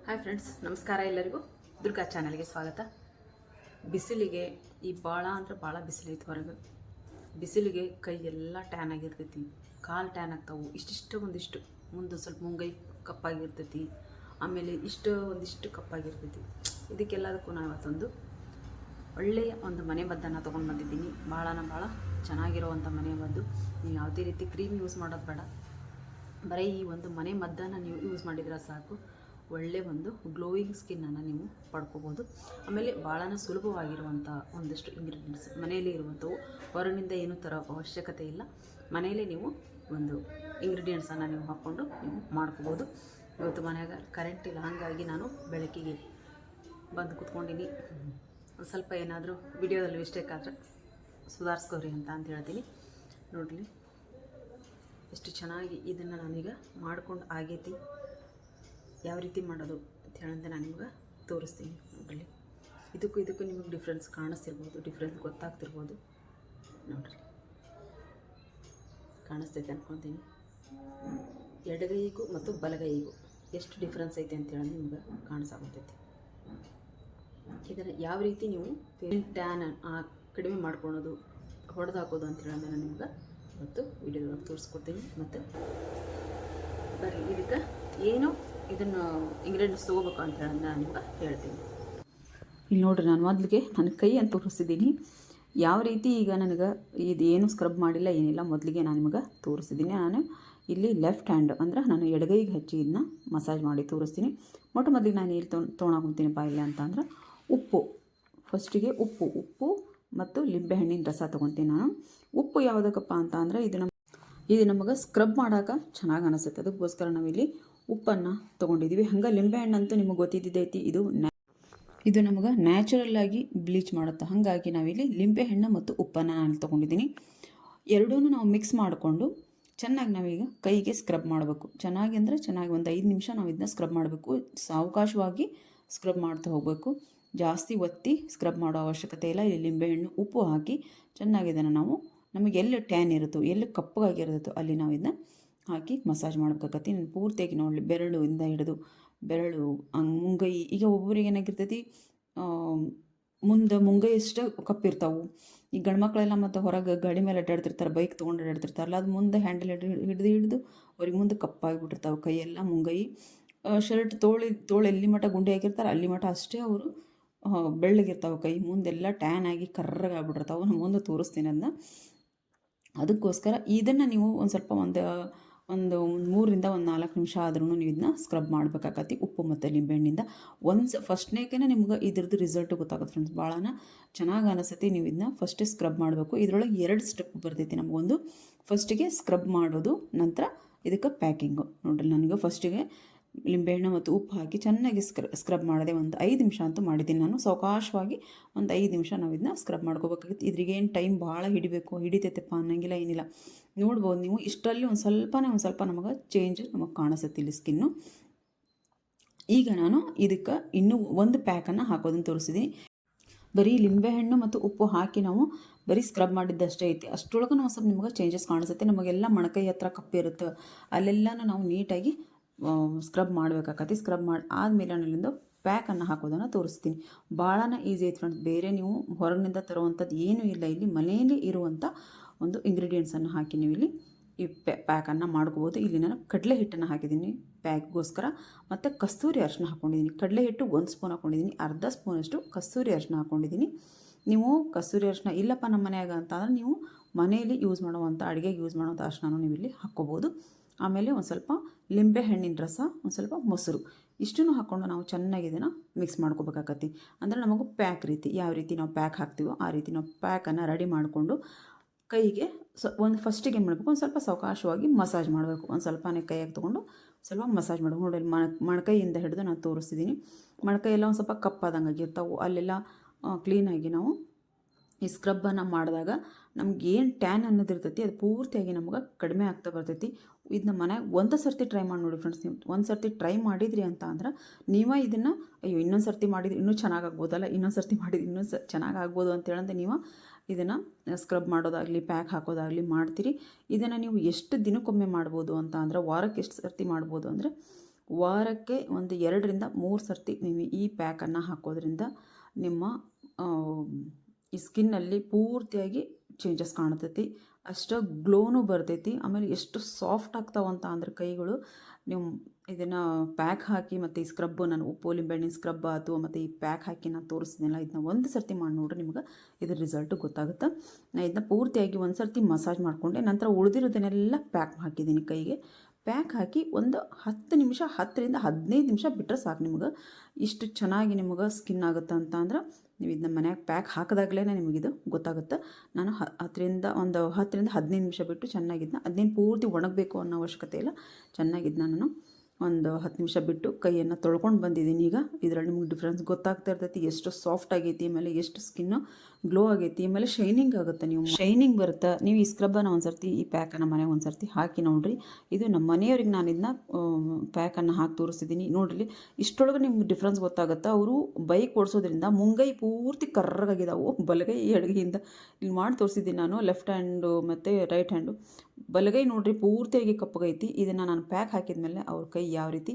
Hi friends, ನಮಸ್ಕಾರ. ಎಲ್ಲರಿಗೂ ದುರ್ಗಾ ಚಾನಲ್ಗೆ ಸ್ವಾಗತ. ಬಿಸಿಲಿಗೆ ಭಾಳ ಅಂದ್ರೆ ಭಾಳ ಬಿಸಿಲೈತೆ ಹೊರಗೆ. ಬಿಸಿಲಿಗೆ ಕೈ ಎಲ್ಲ ಟ್ಯಾನ್ ಆಗಿರ್ತೈತಿ, ಕಾಲು ಟ್ಯಾನ್ ಆಗ್ತಾವೆ. ಇಷ್ಟಿಷ್ಟು ಒಂದಿಷ್ಟು ಮುಂದೆ ಸ್ವಲ್ಪ ಮುಂಗೈ ಕಪ್ಪಾಗಿರ್ತೈತಿ, ಆಮೇಲೆ ಒಂದಿಷ್ಟು ಕಪ್ಪಾಗಿರ್ತೈತಿ. ಇದಕ್ಕೆಲ್ಲದಕ್ಕೂ ನಾನು ಇವತ್ತೊಂದು ಒಳ್ಳೆಯ ಒಂದು ಮನೆ ಮದ್ದನ್ನು ತೊಗೊಂಡು ಬಂದಿದ್ದೀನಿ. ಭಾಳ ಚೆನ್ನಾಗಿರೋವಂಥ ಮನೆ ಮದ್ದು. ನೀವು ಯಾವುದೇ ರೀತಿ ಕ್ರೀಮ್ ಯೂಸ್ ಮಾಡೋದು ಬೇಡ, ಬರೀ ಈ ಒಂದು ಮನೆ ಮದ್ದನ್ನು ನೀವು ಯೂಸ್ ಮಾಡಿದ್ರೆ ಸಾಕು. ಒಳ್ಳೆಯ ಒಂದು ಗ್ಲೋಯಿಂಗ್ ಸ್ಕಿನ್ನನ್ನು ನೀವು ಪಡ್ಕೋಬೋದು. ಆಮೇಲೆ ಭಾಳ ಸುಲಭವಾಗಿರುವಂಥ ಒಂದಷ್ಟು ಇಂಗ್ರೀಡಿಯೆಂಟ್ಸ್ ಮನೆಯಲ್ಲೇ ಇರುವಂಥವು, ಹೊರಗಿನಿಂದ ಏನೂ ತರೋ ಅವಶ್ಯಕತೆ ಇಲ್ಲ. ಮನೆಯಲ್ಲೇ ನೀವು ಒಂದು ಇಂಗ್ರೀಡಿಯೆಂಟ್ಸನ್ನು ನೀವು ಹಾಕ್ಕೊಂಡು ನೀವು ಮಾಡ್ಕೋಬೋದು. ಇವತ್ತು ಮನೆಯಾಗ ಕರೆಂಟ್ ಇಲ್ಲ, ಹಾಗಾಗಿ ನಾನು ಬೆಳಕಿಗೆ ಬಂದು ಕೂತ್ಕೊಂಡಿನಿ. ಒಂದು ಸ್ವಲ್ಪ ಏನಾದರೂ ವಿಡಿಯೋದಲ್ಲಿ ಮಿಸ್ಟೇಕ್ ಆದರೆ ಸುಧಾರಿಸ್ಕೋರಿ ಅಂತ ಹೇಳ್ತೀನಿ. ನೋಡಲಿ ಎಷ್ಟು ಚೆನ್ನಾಗಿ ಇದನ್ನು ನಾನೀಗ ಮಾಡ್ಕೊಂಡು ಆಗೈತಿ. ಯಾವ ರೀತಿ ಮಾಡೋದು ಅಂತ ಹೇಳಂತ ನಾನು ನಿಮ್ಗೆ ತೋರಿಸ್ತೀನಿ. ನೋಡ್ರಿ, ಇದಕ್ಕೂ ನಿಮಗೆ ಡಿಫ್ರೆನ್ಸ್ ಕಾಣಿಸ್ತಿರ್ಬೋದು, ಡಿಫ್ರೆನ್ಸ್ ಗೊತ್ತಾಗ್ತಿರ್ಬೋದು. ನೋಡ್ರಿ, ಕಾಣಿಸ್ತೈತೆ ಅಂದ್ಕೊತೀನಿ. ಎಡಗೈಗೂ ಮತ್ತು ಬಲಗೈಗೂ ಎಷ್ಟು ಡಿಫ್ರೆನ್ಸ್ ಐತೆ ಅಂತೇಳಿ ನಿಮ್ಗೆ ಕಾಣಿಸಾಗುತ್ತೈತಿ. ಇದನ್ನು ಯಾವ ರೀತಿ ನೀವು ಟ್ಯಾನ್ ಕಡಿಮೆ ಮಾಡ್ಕೊಳೋದು, ಹೊಡೆದು ಹಾಕೋದು ಅಂತ ಹೇಳೋದು ನಾನು ನಿಮ್ಗೆ ಇವತ್ತು ವಿಡಿಯೋದೊಳಗೆ ತೋರಿಸ್ಕೊಡ್ತೀನಿ. ಮತ್ತು ಬರ್ರಿ, ಇದಕ್ಕೆ ಏನು ಇದನ್ನು ಇಂಗ್ರೀಡಿಯೆಂಟ್ಸ್ ತೊಗೋಬೇಕು ಅಂತ ಹೇಳಿ ನಾನು ನಿಮ್ಗೆ ಹೇಳ್ತೀನಿ. ಇಲ್ಲಿ ನೋಡಿರಿ, ನಾನು ಮೊದಲಿಗೆ ನನ್ನ ಕೈ ಅಂತ ತೋರಿಸಿದ್ದೀನಿ. ಯಾವ ರೀತಿ ಈಗ ನನಗೆ ಇದೇನು ಸ್ಕ್ರಬ್ ಮಾಡಿಲ್ಲ ಏನಿಲ್ಲ, ಮೊದಲಿಗೆ ನಾನು ನಿಮ್ಗೆ ತೋರಿಸಿದ್ದೀನಿ. ನಾನು ಇಲ್ಲಿ ಲೆಫ್ಟ್ ಹ್ಯಾಂಡ್ ಅಂದರೆ ನಾನು ಎಡಗೈಗೆ ಹಚ್ಚಿ ಇದನ್ನ ಮಸಾಜ್ ಮಾಡಿ ತೋರಿಸ್ತೀನಿ. ಮೊದಲಿಗೆ ನಾನು ಇಲ್ಲಿ ತೊಗೊಳಕೊಂತೀನಪ್ಪ ಇಲ್ಲ ಅಂತ ಅಂದ್ರೆ ಉಪ್ಪು. ಫಸ್ಟಿಗೆ ಉಪ್ಪು ಮತ್ತು ಲಿಂಬೆಹಣ್ಣಿನ ರಸ ತೊಗೊತೀನಿ ನಾನು. ಉಪ್ಪು ಯಾವುದಕ್ಕಪ್ಪ ಅಂತ ಅಂದರೆ ಇದು ನಮಗೆ ಸ್ಕ್ರಬ್ ಮಾಡೋಕೆ ಚೆನ್ನಾಗಿ ಅನಿಸುತ್ತೆ, ಅದಕ್ಕೋಸ್ಕರ ನಾವಿಲ್ಲಿ ಉಪ್ಪನ್ನು ತೊಗೊಂಡಿದ್ದೀವಿ. ಹಂಗೆ ಲಿಂಬೆಹಣ್ಣಂತೂ ನಿಮಗೆ ಗೊತ್ತಿದ್ದೈತಿ, ಇದು ನಮಗೆ ನ್ಯಾಚುರಲ್ಲಾಗಿ ಬ್ಲೀಚ್ ಮಾಡುತ್ತೆ. ಹಾಗಾಗಿ ನಾವಿಲ್ಲಿ ಲಿಂಬೆಹಣ್ಣು ಮತ್ತು ಉಪ್ಪನ್ನು ನಾನು ತೊಗೊಂಡಿದ್ದೀನಿ. ಎರಡೂ ನಾವು ಮಿಕ್ಸ್ ಮಾಡಿಕೊಂಡು ಚೆನ್ನಾಗಿ ನಾವೀಗ ಕೈಗೆ ಸ್ಕ್ರಬ್ ಮಾಡಬೇಕು. ಚೆನ್ನಾಗಿ ಅಂದರೆ ಚೆನ್ನಾಗಿ ಒಂದು 5 ನಿಮಿಷ ನಾವು ಇದನ್ನ ಸ್ಕ್ರಬ್ ಮಾಡಬೇಕು. ಸಾವಕಾಶವಾಗಿ ಸ್ಕ್ರಬ್ ಮಾಡ್ತಾ ಹೋಗಬೇಕು, ಜಾಸ್ತಿ ಒತ್ತಿ ಸ್ಕ್ರಬ್ ಮಾಡೋ ಅವಶ್ಯಕತೆ ಇಲ್ಲ. ಇಲ್ಲಿ ಲಿಂಬೆಹಣ್ಣು ಉಪ್ಪು ಹಾಕಿ ಚೆನ್ನಾಗಿ ಇದನ್ನು ನಾವು ನಮಗೆ ಎಲ್ಲಿ ಟ್ಯಾನ್ ಇರುತ್ತೋ, ಎಲ್ಲಿ ಕಪ್ಪಗಾಗಿರುತ್ತೋ ಅಲ್ಲಿ ನಾವು ಇದನ್ನ ಹಾಕಿ ಮಸಾಜ್ ಮಾಡ್ಬೇಕಾಗತ್ತೆ. ನಾನು ಪೂರ್ತಿಯಾಗಿ ನೋಡಲಿ, ಬೆರಳಿಂದ ಹಿಡಿದು ಬೆರಳು ಮುಂಗೈ. ಈಗ ಒಬ್ಬೊಬ್ಬರಿಗೆ ಏನಾಗಿರ್ತೈತಿ, ಮುಂಗೈ ಎಷ್ಟು ಕಪ್ಪಿರ್ತಾವೆ. ಈ ಗಂಡ್ಮಕ್ಳೆಲ್ಲ ಮತ್ತು ಹೊರಗೆ ಗಾಡಿ ಮೇಲೆ ಅಡ್ಡಾಡ್ತಿರ್ತಾರೆ, ಬೈಕ್ ತೊಗೊಂಡು ಅಡ್ಡಾಡ್ತಿರ್ತಾರಲ್ಲ, ಅದು ಮುಂದೆ ಹ್ಯಾಂಡಲ್ ಹಿಡಿದು ಅವ್ರಿಗೆ ಮುಂದೆ ಕಪ್ಪಾಗಿಬಿಟ್ಟಿರ್ತಾವೆ ಕೈಯೆಲ್ಲ, ಮುಂಗೈ. ಶರ್ಟ್ ತೋಳು ಎಲ್ಲಿ ಮಟ್ಟ ಗುಂಡಿ ಆಗಿರ್ತಾರೆ ಅಲ್ಲಿ ಮಟ್ಟ ಅಷ್ಟೇ ಅವರು ಬೆಳ್ಳಗಿರ್ತಾವೆ ಕೈ, ಮುಂದೆಲ್ಲ ಟ್ಯಾನ್ ಆಗಿ ಕರ್ರಗಾಗ್ಬಿಟ್ಟಿರ್ತಾವೆ. ನಾನು ಮುಂದೆ ತೋರಿಸ್ತೀನಿ ಅದನ್ನ. ಅದಕ್ಕೋಸ್ಕರ ಇದನ್ನು ನೀವು ಒಂದು ಸ್ವಲ್ಪ ಒಂದು 3 ರಿಂದ 4 ನಿಮಿಷ ಆದ್ರೂ ನೀವು ಇದನ್ನ ಸ್ಕ್ರಬ್ ಮಾಡಬೇಕಾಗತ್ತೆ ಉಪ್ಪು ಮತ್ತು ಲಿಂಬೆಹಣ್ಣಿಂದ. ಫಸ್ಟ್ನೇಗೆ ನಿಮ್ಗೆ ಇದ್ರದ್ದು ರಿಸಲ್ಟ್ ಗೊತ್ತಾಗುತ್ತೆ ಫ್ರೆಂಡ್ಸ್. ಭಾಳ ಚೆನ್ನಾಗಿ ಅನಿಸುತ್ತೆ. ನೀವು ಇದನ್ನ ಫಸ್ಟೇ ಸ್ಕ್ರಬ್ ಮಾಡಬೇಕು. ಇದರೊಳಗೆ 2 ಸ್ಟೆಪ್ ಬರ್ತೈತಿ ನಮಗೊಂದು. ಫಸ್ಟಿಗೆ ಸ್ಕ್ರಬ್ ಮಾಡೋದು, ನಂತರ ಇದಕ್ಕೆ ಪ್ಯಾಕಿಂಗು. ನೋಡ್ರಿ, ನನಗೆ ಫಸ್ಟಿಗೆ ಲಿಂಬೆಹಣ್ಣು ಮತ್ತು ಉಪ್ಪು ಹಾಕಿ ಚೆನ್ನಾಗಿ ಸ್ಕ್ರಬ್ ಮಾಡಿದೆ. ಒಂದು 5 ನಿಮಿಷ ಅಂತೂ ಮಾಡಿದ್ದೀನಿ ನಾನು. ಸಾವಕಾಶವಾಗಿ ಒಂದು 5 ನಿಮಿಷ ನಾವು ಇದನ್ನ ಸ್ಕ್ರಬ್ ಮಾಡ್ಕೋಬೇಕಾಗಿತ್ತು. ಇದ್ರಿಗೇನು ಟೈಮ್ ಭಾಳ ಹಿಡಿತೈತೆಪ್ಪ ಅನ್ನಂಗಿಲ್ಲ, ಏನಿಲ್ಲ. ನೋಡ್ಬೋದು ನೀವು, ಇಷ್ಟರಲ್ಲಿ ಒಂದು ಸ್ವಲ್ಪ ನಮಗೆ ಚೇಂಜ್ ನಮಗೆ ಕಾಣಿಸುತ್ತೆ ಇಲ್ಲಿ ಸ್ಕಿನ್ನು. ಈಗ ನಾನು ಇದಕ್ಕೆ ಇನ್ನೂ ಒಂದು ಪ್ಯಾಕನ್ನು ಹಾಕೋದನ್ನು ತೋರಿಸಿದ್ದೀನಿ. ಬರೀ ಲಿಂಬೆಹಣ್ಣು ಮತ್ತು ಉಪ್ಪು ಹಾಕಿ ನಾವು ಬರೀ ಸ್ಕ್ರಬ್ ಮಾಡಿದ್ದಷ್ಟೇ ಐತಿ. ಅಷ್ಟರೊಳಗೆ ನಾವು ಸ್ವಲ್ಪ ನಿಮಗೆ ಚೇಂಜಸ್ ಕಾಣಿಸುತ್ತೆ. ನಮಗೆಲ್ಲ ಮೊಣಕೈ ಹತ್ರ ಕಪ್ಪಿರುತ್ತೆ, ಅಲ್ಲೆಲ್ಲನೂ ನಾವು ನೀಟಾಗಿ ಸ್ಕ್ರಬ್ ಮಾಡಬೇಕಾಗತ್ತೆ. ಸ್ಕ್ರಬ್ ಮಾಡಿ ಆದಮೇಲೆ ಅಲ್ಲಿಂದ ಪ್ಯಾಕನ್ನು ಹಾಕೋದನ್ನು ತೋರಿಸ್ತೀನಿ. ಭಾಳ ಈಸಿ ಐತೆ ಫ್ರೆಂಡ್ಸ್. ಬೇರೆ ನೀವು ಹೊರಗಿನಿಂದ ತರುವಂಥದ್ದು ಏನೂ ಇಲ್ಲ. ಇಲ್ಲಿ ಮನೆಯಲ್ಲಿ ಇರುವಂಥ ಒಂದು ಇಂಗ್ರೀಡಿಯೆಂಟ್ಸನ್ನು ಹಾಕಿ ನೀವು ಇಲ್ಲಿ ಈ ಪ್ಯಾಕನ್ನು ಮಾಡ್ಕೋಬೋದು. ಇಲ್ಲಿ ನಾನು ಕಡಲೆ ಹಿಟ್ಟನ್ನು ಹಾಕಿದ್ದೀನಿ ಪ್ಯಾಕ್ಗೋಸ್ಕರ, ಮತ್ತು ಕಸ್ತೂರಿ ಅರಿಶಿನ ಹಾಕ್ಕೊಂಡಿದ್ದೀನಿ. ಕಡಲೆ ಹಿಟ್ಟು 1 ಸ್ಪೂನ್ ಹಾಕ್ಕೊಂಡಿದ್ದೀನಿ, ಅರ್ಧ ಸ್ಪೂನಷ್ಟು ಕಸ್ತೂರಿ ಅರಿಶಿನ ಹಾಕ್ಕೊಂಡಿದ್ದೀನಿ. ನೀವು ಕಸ್ತೂರಿ ಅರಿಶಿನ ಇಲ್ಲಪ್ಪ ನಮ್ಮ ಮನೆಯಾಗ ಅಂತಂದರೆ ನೀವು ಮನೆಯಲ್ಲಿ ಯೂಸ್ ಮಾಡುವಂಥ ಅಡುಗೆಗೆ ಯೂಸ್ ಮಾಡುವಂಥ ಅರಿಶಿನ ನೀವು ಇಲ್ಲಿ ಹಾಕ್ಕೋಬೋದು. ಆಮೇಲೆ ಒಂದು ಸ್ವಲ್ಪ ಲಿಂಬೆಹಣ್ಣಿನ ರಸ, ಒಂದು ಸ್ವಲ್ಪ ಮೊಸರು, ಇಷ್ಟನ್ನು ಹಾಕ್ಕೊಂಡು ನಾವು ಚೆನ್ನಾಗಿ ಇದನ್ನು ಮಿಕ್ಸ್ ಮಾಡ್ಕೋಬೇಕಾಗತ್ತೆ. ಅಂದರೆ ನಮಗೂ ಪ್ಯಾಕ್ ರೀತಿ, ಯಾವ ರೀತಿ ನಾವು ಪ್ಯಾಕ್ ಹಾಕ್ತೀವೋ ಆ ರೀತಿ ನಾವು ಪ್ಯಾಕನ್ನು ರೆಡಿ ಮಾಡಿಕೊಂಡು ಕೈಗೆ ಫಸ್ಟಿಗೆ ಏನು ಮಾಡಬೇಕು, ಒಂದು ಸ್ವಲ್ಪ ಸಾವಕಾಶವಾಗಿ ಮಸಾಜ್ ಮಾಡಬೇಕು. ಒಂದು ಸ್ವಲ್ಪನೇ ಕೈಯಾಗಿ ತೊಗೊಂಡು ಸ್ವಲ್ಪ ಮಸಾಜ್ ಮಾಡಬೇಕು. ನೋಡಿ, ಮೊಣಕೈಯಿಂದ ಹಿಡಿದು ನಾನು ತೋರಿಸ್ತಿದ್ದೀನಿ. ಮೊಣಕೈ ಎಲ್ಲ ಒಂದು ಸ್ವಲ್ಪ ಕಪ್ಪಾದಂಗೆ ಆಗಿರ್ತಾವೆ, ಅಲ್ಲೆಲ್ಲ ಕ್ಲೀನಾಗಿ ನಾವು ಈ ಸ್ಕ್ರಬ್ಬನ್ನು ಮಾಡಿದಾಗ ನಮ್ಗೆ ಏನು ಟ್ಯಾನ್ ಅನ್ನೋದಿರ್ತೈತಿ ಅದು ಪೂರ್ತಿಯಾಗಿ ನಮ್ಗೆ ಕಡಿಮೆ ಆಗ್ತಾ ಬರ್ತೈತಿ. ಇದನ್ನ ಮನೆಯಾಗ ಒಂದು ಸರ್ತಿ ಟ್ರೈ ಮಾಡಿ ನೋಡಿ ಫ್ರೆಂಡ್ಸ್. ನೀವು ಒಂದು ಸರ್ತಿ ಟ್ರೈ ಮಾಡಿದ್ರಿ ಅಂತ ಅಂದ್ರೆ ನೀವೇ ಇದನ್ನು ಇನ್ನೊಂದು ಸರ್ತಿ ಮಾಡಿದ್ರೆ ಇನ್ನೂ ಚೆನ್ನಾಗಾಗ್ಬೋದಲ್ಲ, ಇನ್ನೊಂದು ಸರ್ತಿ ಮಾಡಿದ್ರೆ ಇನ್ನೂ ಚೆನ್ನಾಗಾಗ್ಬೋದು ಅಂತೇಳಂತೆ ನೀವು ಇದನ್ನು ಸ್ಕ್ರಬ್ ಮಾಡೋದಾಗಲಿ ಪ್ಯಾಕ್ ಹಾಕೋದಾಗಲಿ ಮಾಡ್ತೀರಿ. ಇದನ್ನು ನೀವು ಎಷ್ಟು ದಿನಕ್ಕೊಮ್ಮೆ ಮಾಡ್ಬೋದು ಅಂತ ಅಂದ್ರೆ, ವಾರಕ್ಕೆ ಎಷ್ಟು ಸರ್ತಿ ಮಾಡ್ಬೋದು ಅಂದರೆ ವಾರಕ್ಕೆ ಒಂದು 2ರಿಂದ 3 ಸರ್ತಿ ನೀವು ಈ ಪ್ಯಾಕನ್ನು ಹಾಕೋದ್ರಿಂದ ನಿಮ್ಮ ಆ, ಈ ಸ್ಕಿನ್ನಲ್ಲಿ ಪೂರ್ತಿಯಾಗಿ ಚೇಂಜಸ್ ಕಾಣ್ತೈತಿ. ಅಷ್ಟು ಗ್ಲೋನು ಬರ್ತೈತಿ. ಆಮೇಲೆ ಎಷ್ಟು ಸಾಫ್ಟ್ ಆಗ್ತಾವಂತ ಅಂದ್ರೆ ಕೈಗಳು ನೀವು ಇದನ್ನು ಪ್ಯಾಕ್ ಹಾಕಿ ಮತ್ತು ಈ ಸ್ಕ್ರಬ್ಬು ನಾನು ಉಪ್ಪು ಲಿಂಬೆಹಣ್ಣಿನ ಸ್ಕ್ರಬ್ ಆಯ್ತು ಮತ್ತು ಈ ಪ್ಯಾಕ್ ಹಾಕಿ ನಾನು ತೋರಿಸ್ತೀನಲ್ಲ, ಇದನ್ನ ಒಂದು ಸರ್ತಿ ಮಾಡಿ ನೋಡ್ರಿ, ನಿಮ್ಗೆ ಇದ್ರ ರಿಸಲ್ಟು ಗೊತ್ತಾಗುತ್ತೆ. ನಾನು ಇದನ್ನ ಪೂರ್ತಿಯಾಗಿ ಒಂದು ಸರ್ತಿ ಮಸಾಜ್ ಮಾಡಿಕೊಂಡೆ, ನಂತರ ಉಳಿದಿರೋದನ್ನೆಲ್ಲ ಪ್ಯಾಕ್ ಹಾಕಿದ್ದೀನಿ ಕೈಗೆ. ಪ್ಯಾಕ್ ಹಾಕಿ ಒಂದು 10 ನಿಮಿಷ, 10ರಿಂದ 15 ನಿಮಿಷ ಬಿಟ್ಟರೆ ಸಾಕು. ನಿಮ್ಗೆ ಇಷ್ಟು ಚೆನ್ನಾಗಿ ನಿಮ್ಗೆ ಸ್ಕಿನ್ ಆಗುತ್ತೆ ಅಂತ ಅಂದ್ರೆ ನೀವು ಇದನ್ನ ಮನ್ಯಾಗ ಪ್ಯಾಕ್ ಹಾಕಿದಾಗಲೇ ನಿಮಗಿದು ಗೊತ್ತಾಗುತ್ತೆ. ನಾನು 10ರಿಂದ 15 ನಿಮಿಷ ಬಿಟ್ಟು ಚೆನ್ನಾಗಿದ್ದನ್ನ, ಅದೇನು ಪೂರ್ತಿ ಒಣಗಬೇಕು ಅನ್ನೋ ಅವಶ್ಯಕತೆ ಇಲ್ಲ. ಚೆನ್ನಾಗಿದ್ದನ್ನ ನಾನು ಒಂದು 10 ನಿಮಿಷ ಬಿಟ್ಟು ಕೈಯನ್ನು ತೊಳ್ಕೊಂಡು ಬಂದಿದ್ದೀನಿ. ಈಗ ಇದರಲ್ಲಿ ನಿಮ್ಗೆ ಡಿಫ್ರೆನ್ಸ್ ಗೊತ್ತಾಗ್ತಾ ಇರ್ತೈತಿ, ಎಷ್ಟು ಸಾಫ್ಟ್ ಆಗೈತಿ, ಆಮೇಲೆ ಎಷ್ಟು ಸ್ಕಿನ್ನು ಗ್ಲೋ ಆಗೈತಿ, ಆಮೇಲೆ ಶೈನಿಂಗ್ ಆಗುತ್ತೆ, ನೀವು ಶೈನಿಂಗ್ ಬರುತ್ತೆ. ನೀವು ಈ ಸ್ಕ್ರಬ್ಬನ್ನು ಒಂದು ಸರ್ತಿ, ಈ ಪ್ಯಾಕನ್ನು ಮನೆಗೆ ಒಂದು ಸರ್ತಿ ಹಾಕಿ ನೋಡಿರಿ. ಇದು ನಮ್ಮ ಮನೆಯವ್ರಿಗೆ ನಾನು ಇದನ್ನ ಪ್ಯಾಕನ್ನು ಹಾಕಿ ತೋರಿಸಿದ್ದೀನಿ ನೋಡ್ರಿ. ಇಷ್ಟೊಳಗೆ ನಿಮ್ಗೆ ಡಿಫ್ರೆನ್ಸ್ ಗೊತ್ತಾಗುತ್ತೆ. ಅವರು ಬೈಕ್ ಓಡಿಸೋದ್ರಿಂದ ಮುಂಗೈ ಪೂರ್ತಿ ಕರ್ರಗಾಗಿದ್ದಾವೆ, ಬಲಗೈ ಎಡಗೈಯಿಂದ ಇಲ್ಲಿ ಮಾಡಿ ತೋರಿಸಿದ್ದೀನಿ ನಾನು, ಲೆಫ್ಟ್ ಹ್ಯಾಂಡು ಮತ್ತು ರೈಟ್ ಹ್ಯಾಂಡು. ಬಲಗೈ ನೋಡ್ರಿ ಪೂರ್ತಿಯಾಗಿ ಕಪ್ಪಗೈತಿ. ಇದನ್ನು ನಾನು ಪ್ಯಾಕ್ ಹಾಕಿದ ಮೇಲೆ ಅವ್ರ ಕೈ ಯಾವ ರೀತಿ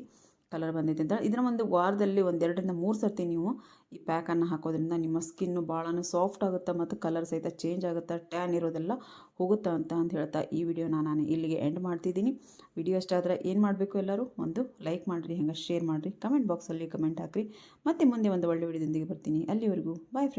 ಕಲರ್ ಬಂದೈತೆ ಅಂತ. ಇದನ್ನು ಒಂದು ವಾರದಲ್ಲಿ 2ರಿಂದ 3 ಸರ್ತಿ ನೀವು ಈ ಪ್ಯಾಕನ್ನು ಹಾಕೋದ್ರಿಂದ ನಿಮ್ಮ ಸ್ಕಿನ್ನು ಭಾಳನೇ ಸಾಫ್ಟ್ ಆಗುತ್ತೆ ಮತ್ತು ಕಲರ್ ಸಹಿತ ಚೇಂಜ್ ಆಗುತ್ತೆ, ಟ್ಯಾನ್ ಇರೋದೆಲ್ಲ ಹೋಗುತ್ತೆ ಅಂತ ಹೇಳ್ತಾ ಈ ವಿಡಿಯೋನ ನಾನು ಇಲ್ಲಿಗೆ ಎಂಡ್ ಮಾಡ್ತಿದ್ದೀನಿ. ವಿಡಿಯೋ ಇಷ್ಟ ಆದರೆ ಏನು ಮಾಡಬೇಕು, ಎಲ್ಲರೂ ಒಂದು ಲೈಕ್ ಮಾಡಿರಿ, ಹಂಗೆ ಶೇರ್ ಮಾಡಿರಿ, ಕಮೆಂಟ್ ಬಾಕ್ಸಲ್ಲಿ ಕಮೆಂಟ್ ಹಾಕಿರಿ. ಮತ್ತು ಮುಂದೆ ಒಂದು ಒಳ್ಳೆ ವಿಡಿಯೋದೊಂದಿಗೆ ಬರ್ತೀನಿ. ಅಲ್ಲಿವರೆಗೂ ಬಾಯ್ ಫ್ರೆಂಡ್ಸ್.